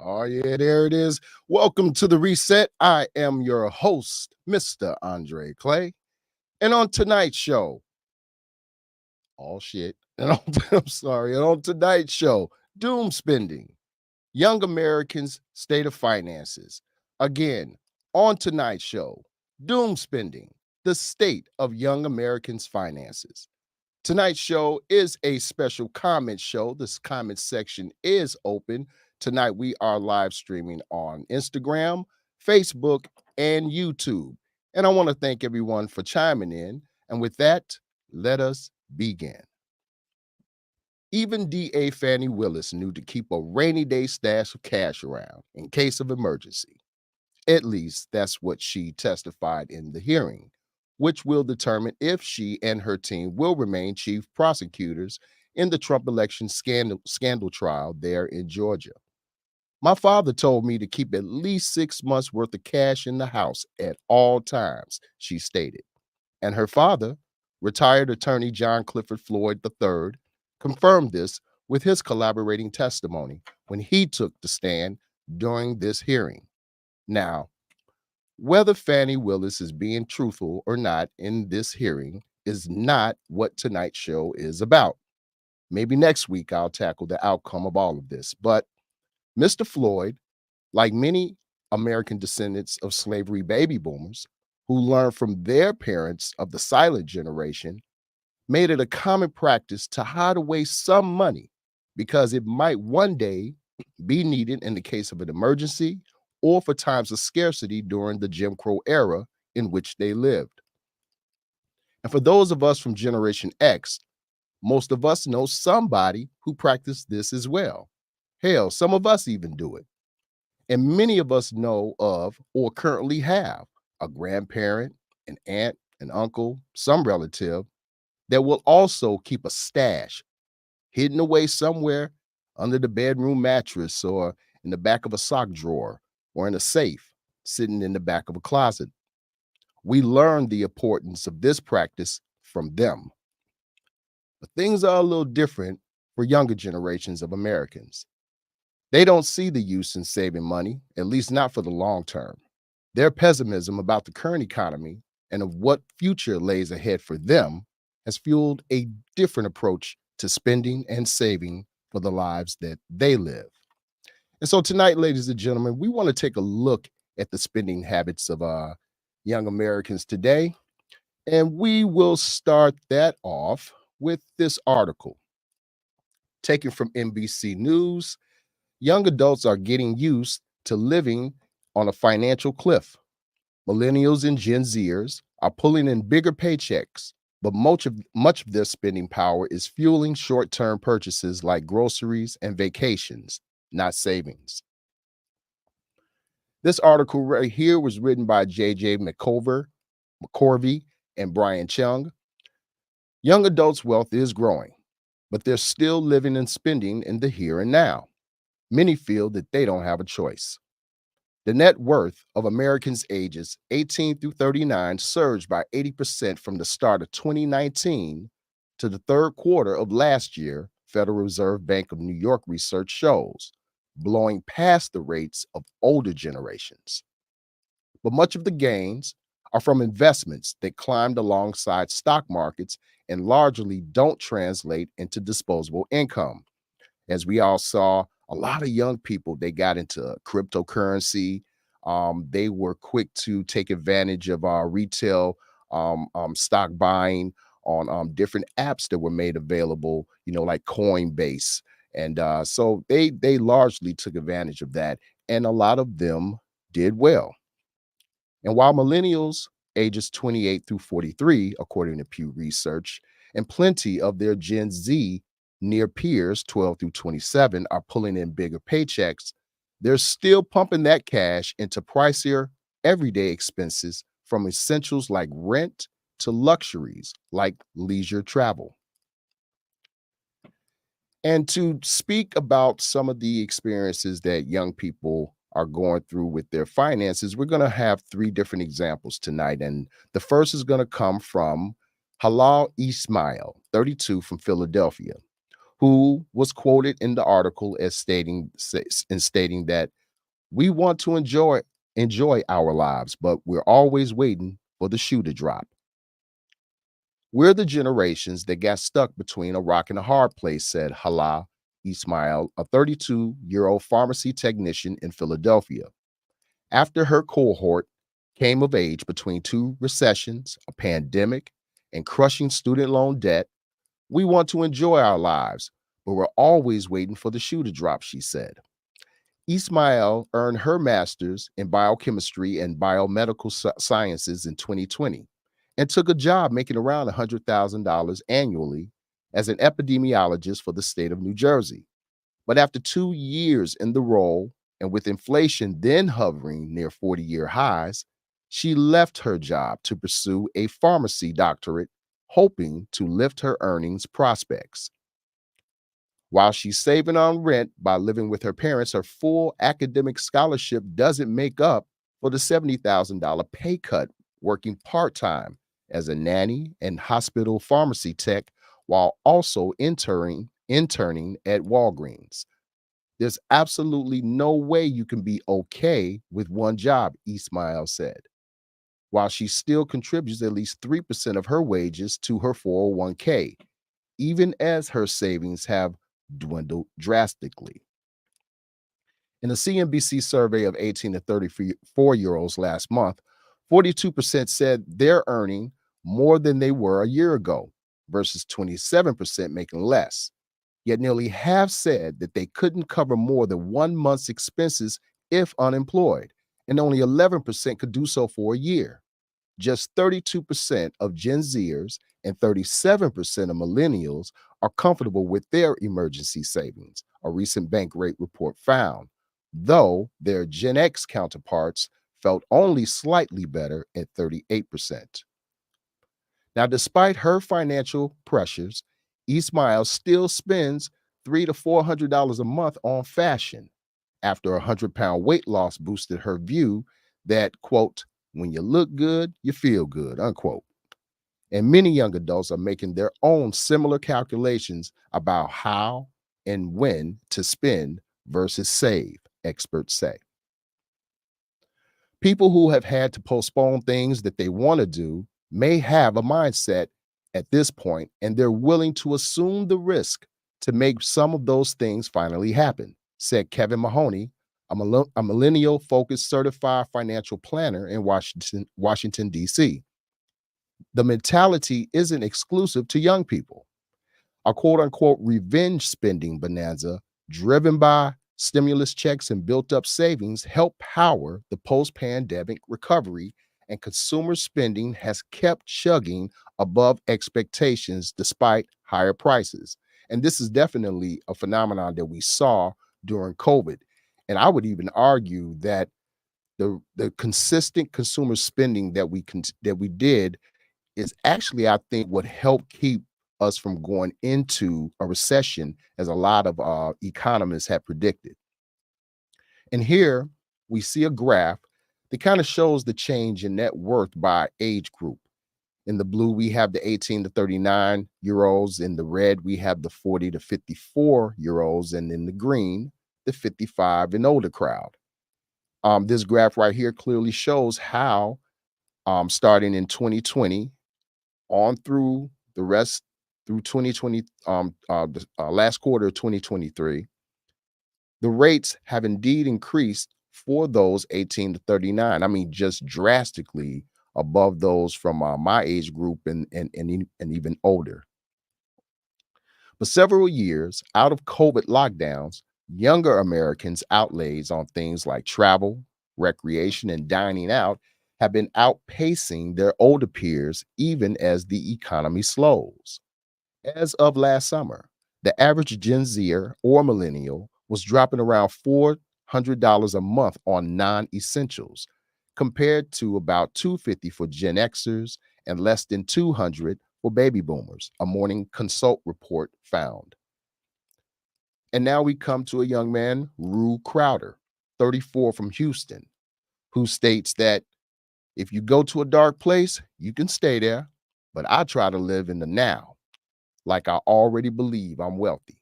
Oh, yeah, there it is. Welcome to the reset. I am your host, Mr. Andre Clay. And on tonight's show, all shit. And I'm sorry. And on tonight's show, doom spending, young Americans' state of finances. Again, on tonight's show, doom spending, the state of young Americans' finances. Tonight's show is a special comment show. This comment section is open. Tonight, we are live streaming on Instagram, Facebook, and YouTube. And I want to thank everyone for chiming in. And with that, let us begin. Even DA Fannie Willis knew to keep a rainy day stash of cash around in case of emergency. At least that's what she testified in the hearing, which will determine if she and her team will remain chief prosecutors in the Trump election scandal trial there in Georgia. My father told me to keep at least 6 months worth of cash in the house at all times, she stated. And her father, retired attorney John Clifford Floyd III, confirmed this with his collaborating testimony when he took the stand during this hearing. Now, whether Fannie Willis is being truthful or not in this hearing is not what tonight's show is about. Maybe next week I'll tackle the outcome of all of this. But Mr. Floyd, like many American descendants of slavery baby boomers who learned from their parents of the silent generation, made it a common practice to hide away some money because it might one day be needed in the case of an emergency or for times of scarcity during the Jim Crow era in which they lived. And for those of us from Generation X, most of us know somebody who practiced this as well. Hell, some of us even do it. And many of us know of or currently have a grandparent, an aunt, an uncle, some relative that will also keep a stash hidden away somewhere under the bedroom mattress or in the back of a sock drawer or in a safe sitting in the back of a closet. We learned the importance of this practice from them. But things are a little different for younger generations of Americans. They don't see the use in saving money, at least not for the long term. Their pessimism about the current economy and of what future lays ahead for them has fueled a different approach to spending and saving for the lives that they live. And so tonight, ladies and gentlemen, we want to take a look at the spending habits of young Americans today. And we will start that off with this article taken from NBC News. Young adults are getting used to living on a financial cliff. Millennials and Gen Zers are pulling in bigger paychecks, but much of their spending power is fueling short-term purchases like groceries and vacations, not savings. This article right here was written by J.J. McCorvey, and Brian Chung. Young adults' wealth is growing, but they're still living and spending in the here and now. Many feel that they don't have a choice. The net worth of Americans ages 18 through 39 surged by 80% from the start of 2019 to the third quarter of last year, Federal Reserve Bank of New York research shows, blowing past the rates of older generations. But much of the gains are from investments that climbed alongside stock markets and largely don't translate into disposable income. As we all saw, a lot of young people, they got into cryptocurrency. They were quick to take advantage of our retail stock buying on different apps that were made available, like Coinbase And so they largely took advantage of that, and a lot of them did well. And while millennials ages 28 through 43, according to Pew Research, and plenty of their Gen Z near peers 12 through 27 are pulling in bigger paychecks, they're still pumping that cash into pricier everyday expenses, from essentials like rent to luxuries like leisure travel. And to speak about some of the experiences that young people are going through with their finances, we're going to have three different examples tonight. And the first is going to come from Halal Ismail, 32, from Philadelphia, who was quoted in the article as stating that we want to enjoy our lives, but we're always waiting for the shoe to drop. We're the generations that got stuck between a rock and a hard place, said Hala Ismail, a 32-year-old pharmacy technician in Philadelphia. After her cohort came of age between two recessions, a pandemic, and crushing student loan debt, we want to enjoy our lives, but we're always waiting for the shoe to drop, she said. Ismail earned her master's in biochemistry and biomedical sciences in 2020 and took a job making around $100,000 annually as an epidemiologist for the state of New Jersey. But after 2 years in the role, and with inflation then hovering near 40-year highs, she left her job to pursue a pharmacy doctorate, hoping to lift her earnings prospects. While she's saving on rent by living with her parents, her full academic scholarship doesn't make up for the $70,000 pay cut working part time as a nanny and hospital pharmacy tech while also interning at Walgreens. There's absolutely no way you can be okay with one job, Ismail said, while she still contributes at least 3% of her wages to her 401k, even as her savings have dwindled drastically. In a CNBC survey of 18 to 34-year-olds last month, 42% said they're earning more than they were a year ago versus 27% making less. Yet nearly half said that they couldn't cover more than 1 month's expenses if unemployed, and only 11% could do so for a year. Just 32% of Gen Zers and 37% of millennials are comfortable with their emergency savings, a recent Bankrate report found, though their Gen X counterparts felt only slightly better at 38%. Now, despite her financial pressures, Ismail still spends $300 to $400 a month on fashion after a 100-pound weight loss boosted her view that, quote, when you look good, you feel good, unquote. And many young adults are making their own similar calculations about how and when to spend versus save, experts say. People who have had to postpone things that they want to do may have a mindset at this point, and they're willing to assume the risk to make some of those things finally happen, said Kevin Mahoney, a millennial focused certified financial planner in Washington, D.C. The mentality isn't exclusive to young people. A quote unquote revenge spending bonanza driven by stimulus checks and built up savings helped power the post pandemic recovery, and consumer spending has kept chugging above expectations despite higher prices. And this is definitely a phenomenon that we saw during COVID. And I would even argue that the consistent consumer spending that we did is actually, I think, what helped keep us from going into a recession, as a lot of economists have predicted. And here we see a graph that kind of shows the change in net worth by age group. In the blue, we have the 18 to 39-year-olds. In the red, we have the 40 to 54-year-olds. And in the green, the 55 and older crowd. This graph right here clearly shows how, starting in 2020 on through the rest through 2020, the last quarter of 2023, the rates have indeed increased for those 18 to 39. I mean, just drastically above those from my age group and even older. For several years, out of COVID lockdowns, younger Americans' outlays on things like travel, recreation, and dining out have been outpacing their older peers even as the economy slows. As of last summer, the average Gen Zer or millennial was dropping around $400 a month on non-essentials, compared to about 250 for Gen Xers and less than 200 for baby boomers, a Morning Consult report found. And now we come to a young man, Rue Crowder, 34, from Houston, who states that if you go to a dark place, you can stay there, but I try to live in the now, like I already believe I'm wealthy.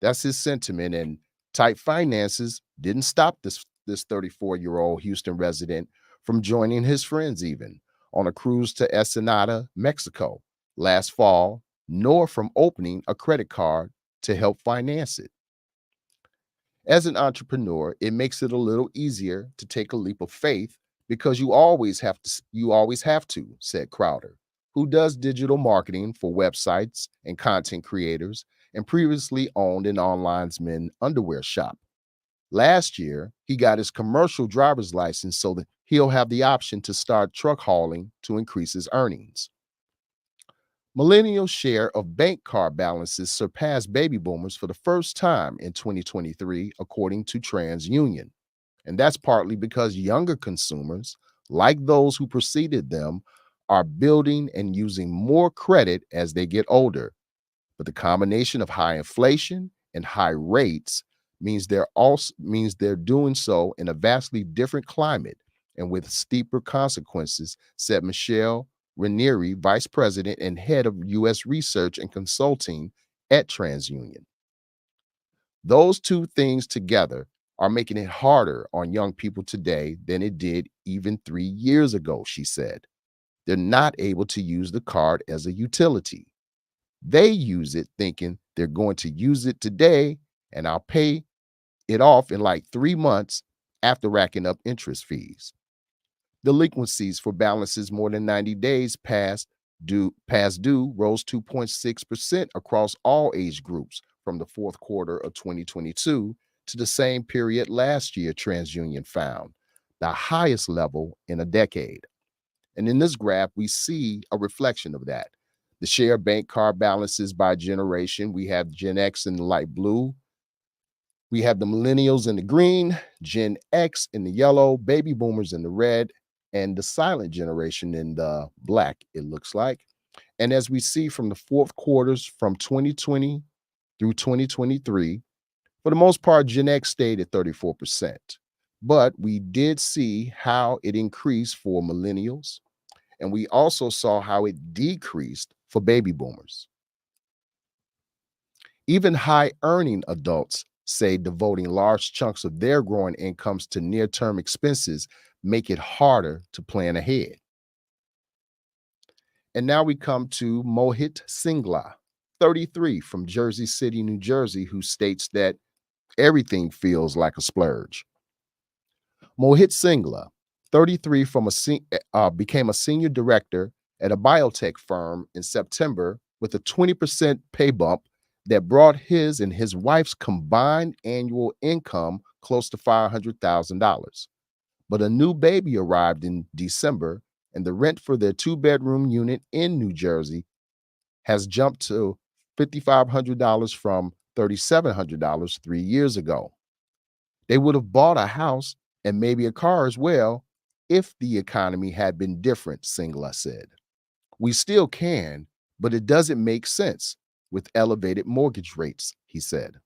That's his sentiment. And tight finances didn't stop this 34-year-old Houston resident from joining his friends even on a cruise to Ensenada, Mexico last fall, nor from opening a credit card to help finance it. As an entrepreneur, it makes it a little easier to take a leap of faith because you always have to, said Crowder, who does digital marketing for websites and content creators and previously owned an online men's underwear shop. Last year, he got his commercial driver's license so that he'll have the option to start truck hauling to increase his earnings. Millennials' share of bank card balances surpassed baby boomers for the first time in 2023, according to TransUnion. And that's partly because younger consumers, like those who preceded them, are building and using more credit as they get older. But the combination of high inflation and high rates means they're doing so in a vastly different climate and with steeper consequences, said Michelle Ranieri, vice president and head of U.S. research and consulting at TransUnion. Those two things together are making it harder on young people today than it did even 3 years ago, she said. They're not able to use the card as a utility. They use it thinking they're going to use it today and I'll pay it off in like 3 months after racking up interest fees. Delinquencies for balances more than 90 days past due rose 2.6% across all age groups from the fourth quarter of 2022 to the same period last year, TransUnion found, the highest level in a decade. And in this graph, we see a reflection of that. The share of bank card balances by generation, we have Gen X in the light blue, we have the millennials in the green, Gen X in the yellow, baby boomers in the red, and the silent generation in the black, it looks like. And as we see from the fourth quarters from 2020 through 2023, for the most part, Gen X stayed at 34%. But we did see how it increased for millennials, and we also saw how it decreased for baby boomers. Even high earning adults say devoting large chunks of their growing incomes to near term expenses make it harder to plan ahead. And now we come to Mohit Singla, 33, from Jersey City, New Jersey, who states that everything feels like a splurge. Mohit Singla, 33, became a senior director at a biotech firm in September with a 20% pay bump that brought his and his wife's combined annual income close to $500,000. But a new baby arrived in December, and the rent for their two-bedroom unit in New Jersey has jumped to $5,500 from $3,700 3 years ago. They would have bought a house and maybe a car as well if the economy had been different, Singla said. We still can, but it doesn't make sense with elevated mortgage rates, he said.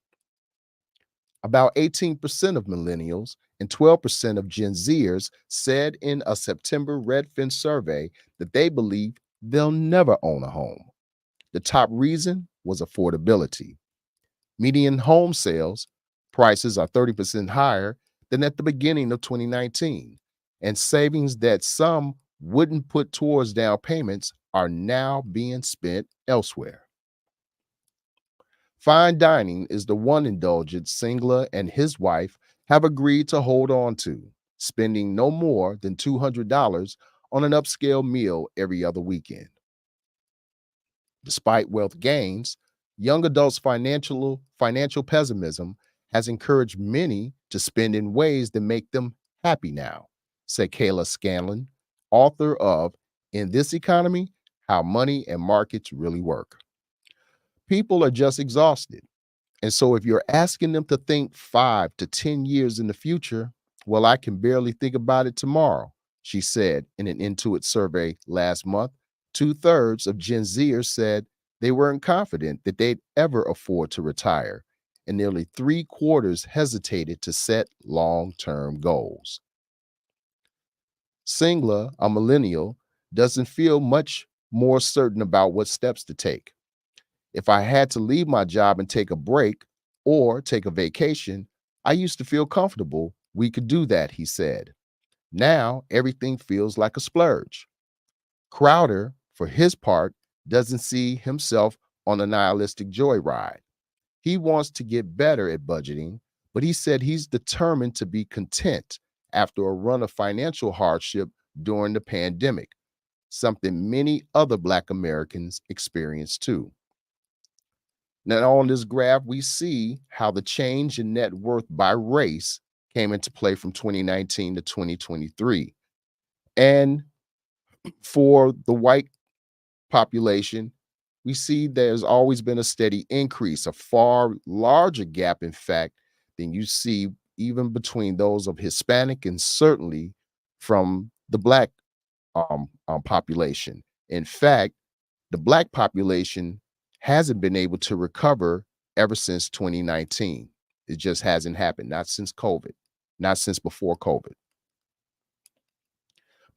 About 18% of millennials and 12% of Gen Zers said in a September Redfin survey that they believe they'll never own a home. The top reason was affordability. Median home sales prices are 30% higher than at the beginning of 2019, and savings that some wouldn't put towards down payments are now being spent elsewhere. Fine dining is the one indulgence Singla and his wife have agreed to hold on to, spending no more than $200 on an upscale meal every other weekend. Despite wealth gains, Young adults' financial pessimism has encouraged many to spend in ways that make them happy now, said Kayla Scanlon, author of In This Economy: How Money and Markets Really Work. People are just exhausted. And so if you're asking them to think 5 to 10 years in the future, well, I can barely think about it tomorrow, she said in an Intuit survey last month. Two-thirds of Gen Zers said they weren't confident that they'd ever afford to retire, and nearly three-quarters hesitated to set long-term goals. Singla, a millennial, doesn't feel much more certain about what steps to take. If I had to leave my job and take a break or take a vacation, I used to feel comfortable we could do that, he said. Now everything feels like a splurge. Crowder, for his part, doesn't see himself on a nihilistic joyride. He wants to get better at budgeting, but he said he's determined to be content after a run of financial hardship during the pandemic, something many other Black Americans experienced too. Now, on this graph, we see how the change in net worth by race came into play from 2019 to 2023. And for the white population, we see there's always been a steady increase, a far larger gap, in fact, than you see even between those of Hispanic and certainly from the Black population. In fact, the Black population hasn't been able to recover ever since 2019. It just hasn't happened, not since COVID, not since before COVID.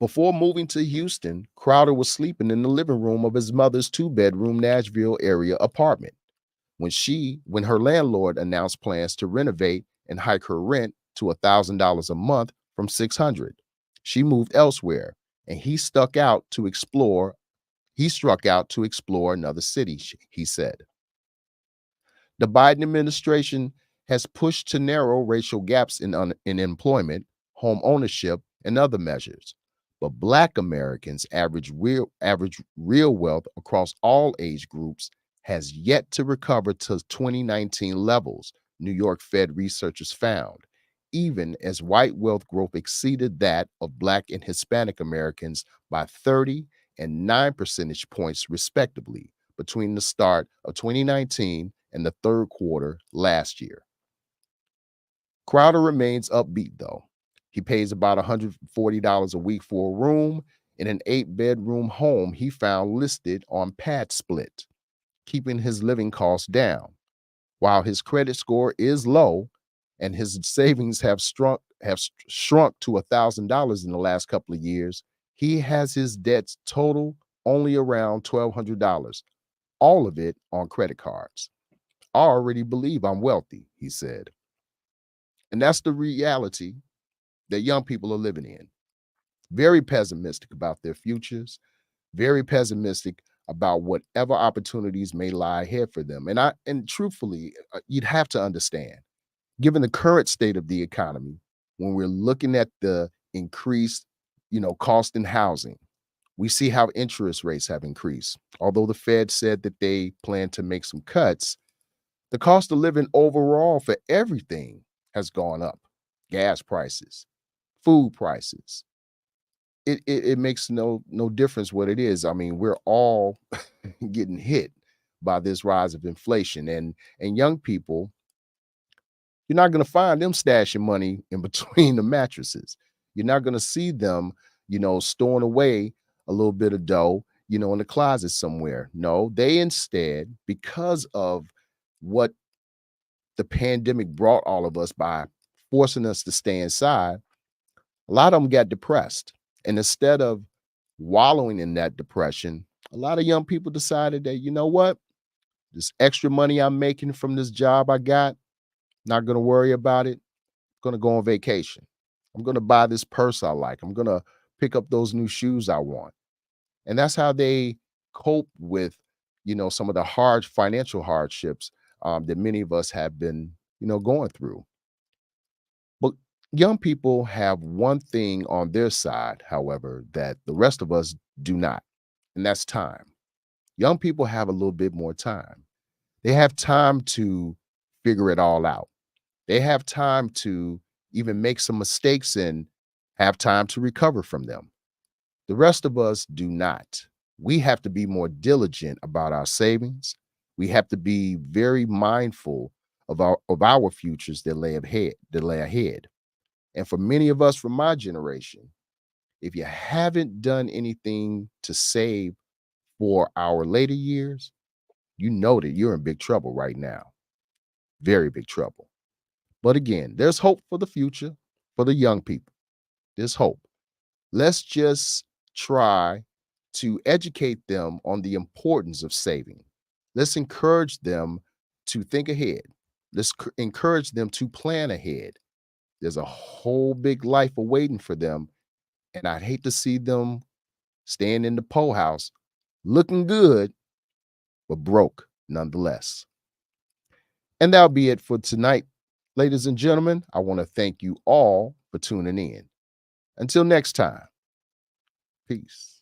Before moving to Houston, Crowder was sleeping in the living room of his mother's two-bedroom Nashville area apartment. When her landlord announced plans to renovate and hike her rent to $1,000 a month from $600, she moved elsewhere, and he struck out to explore another city, he said. The Biden administration has pushed to narrow racial gaps in employment, home ownership, and other measures. But Black Americans' average real wealth across all age groups has yet to recover to 2019 levels, New York Fed researchers found, even as white wealth growth exceeded that of Black and Hispanic Americans by 30 and 9 percentage points, respectively, between the start of 2019 and the third quarter last year. Crowder remains upbeat, though. He pays about $140 a week for a room in an 8-bedroom home he found listed on PadSplit, keeping his living costs down. While his credit score is low and his savings have shrunk to $1,000 in the last couple of years, he has his debts total only around $1,200, all of it on credit cards. I already believe I'm wealthy, he said. And that's the reality that young people are living in. Very pessimistic about their futures, very pessimistic about whatever opportunities may lie ahead for them. And truthfully, you'd have to understand, given the current state of the economy, when we're looking at the increased, cost in housing, we see how interest rates have increased. Although the Fed said that they plan to make some cuts, the cost of living overall for everything has gone up. Gas prices, food prices. It makes no difference what it is. I mean, we're all getting hit by this rise of inflation, and young people, you're not going to find them stashing money in between the mattresses. You're not going to see them, storing away a little bit of dough, in the closet somewhere. No, they instead, because of what the pandemic brought all of us by forcing us to stay inside, a lot of them got depressed. And instead of wallowing in that depression, a lot of young people decided that, you know what, this extra money I'm making from this job I got, not going to worry about it. I'm going to go on vacation. I'm going to buy this purse I like. I'm going to pick up those new shoes I want. And that's how they cope with, some of the hard financial hardships that many of us have been, going through. But young people have one thing on their side, however, that the rest of us do not, and that's time. Young people have a little bit more time. They have time to figure it all out. They have time to even make some mistakes and have time to recover from them. The rest of us do not. We have to be more diligent about our savings. We have to be very mindful of our futures that lay ahead. And for many of us from my generation, if you haven't done anything to save for our later years, you know that you're in big trouble right now. Very big trouble. But again, there's hope for the future for the young people. There's hope. Let's just try to educate them on the importance of saving. Let's encourage them to think ahead. Encourage them to plan ahead. There's a whole big life awaiting for them. And I'd hate to see them staying in the pole house looking good, but broke nonetheless. And that'll be it for tonight. Ladies and gentlemen, I want to thank you all for tuning in. Until next time, peace.